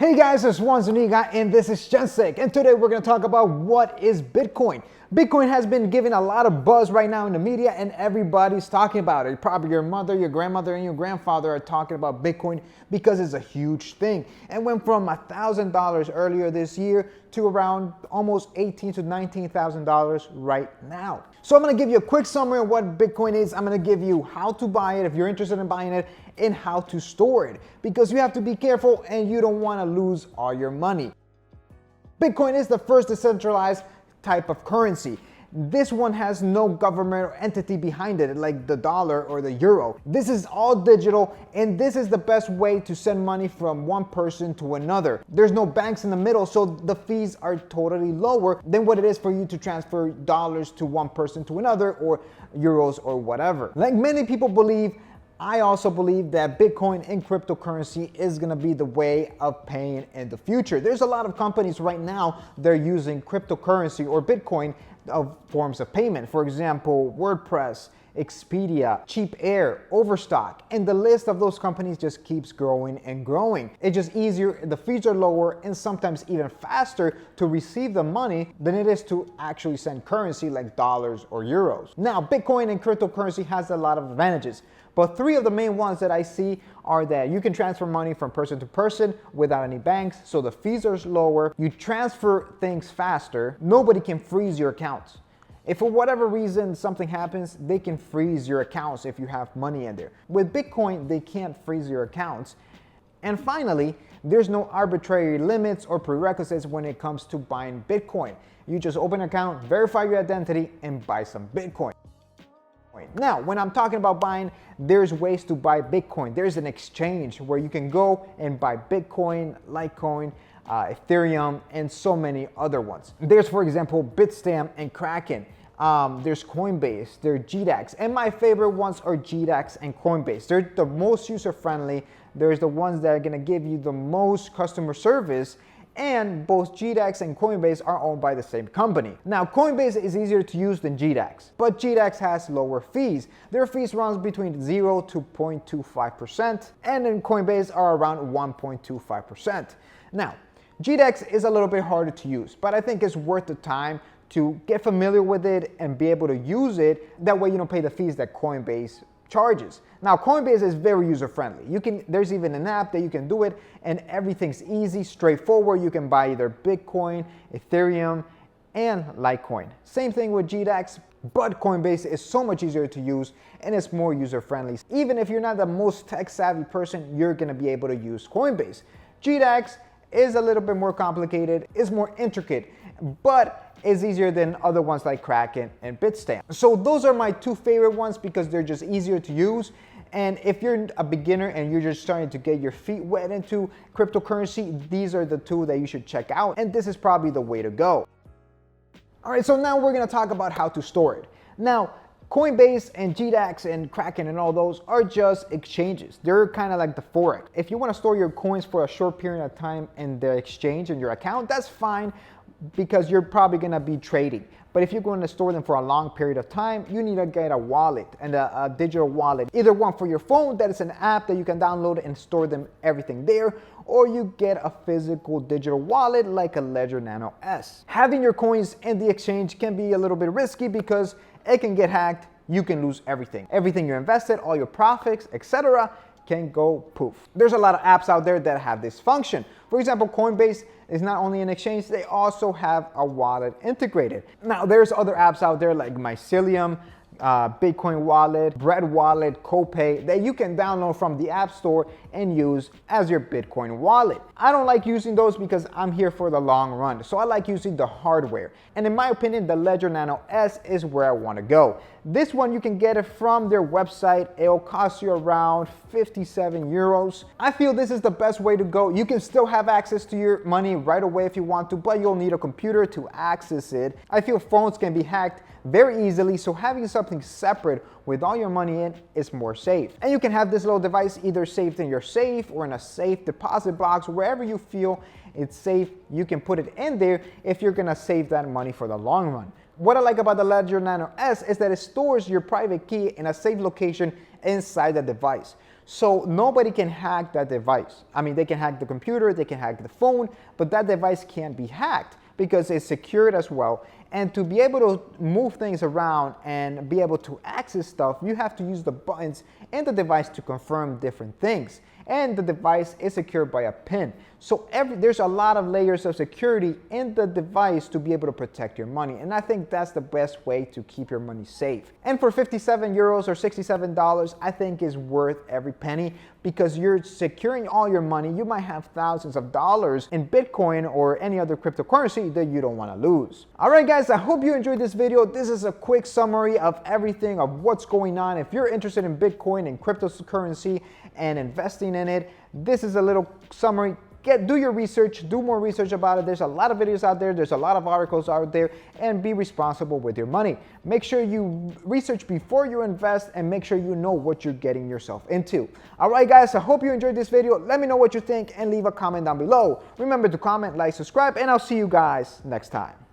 Hey guys, it's Juan Zuniga and this is Jensek, and today we're going to talk about what is Bitcoin. Bitcoin has been given a lot of buzz right now in the media and everybody's talking about it. Probably your mother, your grandmother, and your grandfather are talking about Bitcoin because it's a huge thing. And went from $1,000 earlier this year to around almost $18,000 to $19,000 right now. So I'm going to give you a quick summary of what Bitcoin is. I'm going to give you how to buy it if you're interested in buying it and how to store it, because you have to be careful and you don't want to lose all your money. Bitcoin is the first decentralized type of currency. This one has no government or entity behind it like the dollar or the euro. This is all digital, and this is the best way to send money from one person to another. There's no banks in the middle, so the fees are totally lower than what it is for you to transfer dollars to one person to another, or euros or whatever. Like many people believe, I also believe that Bitcoin and cryptocurrency is going to be the way of paying in the future. There's a lot of companies right now that are using cryptocurrency or Bitcoin of forms of payment. For example, WordPress, Expedia, Cheap Air, Overstock, and the list of those companies just keeps growing and growing. It's just easier, the fees are lower, and sometimes even faster to receive the money than it is to actually send currency like dollars or euros. Now, Bitcoin and cryptocurrency has a lot of advantages, but three of the main ones that I see are that you can transfer money from person to person without any banks, so the fees are lower. You transfer things faster. Nobody can freeze your accounts. If for whatever reason something happens, they can freeze your accounts if you have money in there. With Bitcoin, they can't freeze your accounts. And finally, there's no arbitrary limits or prerequisites when it comes to buying Bitcoin. You just open an account, verify your identity, and buy some Bitcoin. Now, when I'm talking about buying, there's ways to buy Bitcoin. There's an exchange where you can go and buy Bitcoin, Litecoin, Ethereum, and so many other ones. There's, for example, Bitstamp and Kraken. There's Coinbase, there's GDAX, and my favorite ones are GDAX and Coinbase. They're the most user-friendly. There's the ones that are gonna give you the most customer service, and both GDAX and Coinbase are owned by the same company. Now, Coinbase is easier to use than GDAX, but GDAX has lower fees. Their fees runs between 0 to 0.25%, and in Coinbase are around 1.25%. Now, GDAX is a little bit harder to use, but I think it's worth the time to get familiar with it and be able to use it. That way you don't pay the fees that Coinbase charges. Now, Coinbase is very user-friendly. There's even an app that you can do it, and everything's easy, straightforward. You can buy either Bitcoin, Ethereum, and Litecoin. Same thing with GDAX, but Coinbase is so much easier to use and it's more user-friendly. Even if you're not the most tech-savvy person, you're gonna be able to use Coinbase. GDAX is a little bit more complicated, it's more intricate, but is easier than other ones like Kraken and Bitstamp. So those are my two favorite ones because they're just easier to use. And if you're a beginner and you're just starting to get your feet wet into cryptocurrency, these are the two that you should check out, and this is probably the way to go. All right, so now we're gonna talk about how to store it. Now, Coinbase and GDAX and Kraken and all those are just exchanges. They're kind of like the Forex. If you want to store your coins for a short period of time in the exchange in your account, that's fine because you're probably going to be trading. But if you're going to store them for a long period of time, you need to get a wallet and a digital wallet. Either one for your phone, that is an app that you can download and store them everything there, or you get a physical digital wallet like a Ledger Nano S. Having your coins in the exchange can be a little bit risky because it can get hacked, you can lose everything. Everything you invested, all your profits, etc. can go poof. There's a lot of apps out there that have this function. For example, Coinbase is not only an exchange, they also have a wallet integrated. Now, there's other apps out there like Mycelium, Bitcoin Wallet, Bread Wallet, Copay that you can download from the App Store and use as your Bitcoin wallet. I don't like using those because I'm here for the long run, so I like using the hardware. And in my opinion, the Ledger Nano S is where I want to go. This one, you can get it from their website. It'll cost you around 57 euros. I feel this is the best way to go. You can still have access to your money right away if you want to, but you'll need a computer to access it. I feel phones can be hacked very easily, so having something separate with all your money in is more safe. And you can have this little device either saved in your safe or in a safe deposit box, wherever you feel it's safe. You can put it in there if you're gonna save that money for the long run. What I like about the Ledger Nano S is that it stores your private key in a safe location inside the device. So nobody can hack that device. I mean, they can hack the computer, they can hack the phone, but that device can't be hacked because it's secured as well. And to be able to move things around and be able to access stuff, you have to use the buttons in the device to confirm different things. And the device is secured by a PIN. So there's a lot of layers of security in the device to be able to protect your money. And I think that's the best way to keep your money safe. And for 57 euros or $67, I think is worth every penny because you're securing all your money. You might have thousands of dollars in Bitcoin or any other cryptocurrency that you don't want to lose. All right, guys, I hope you enjoyed this video. This is a quick summary of everything of what's going on. If you're interested in Bitcoin and cryptocurrency and investing in it, this is a little summary. Do your research, do more research about it. There's a lot of videos out there, there's a lot of articles out there, and be responsible with your money. Make sure you research before you invest and make sure you know what you're getting yourself into. All right, guys, I hope you enjoyed this video. Let me know what you think and leave a comment down below. Remember to comment, like, subscribe, and I'll see you guys next time.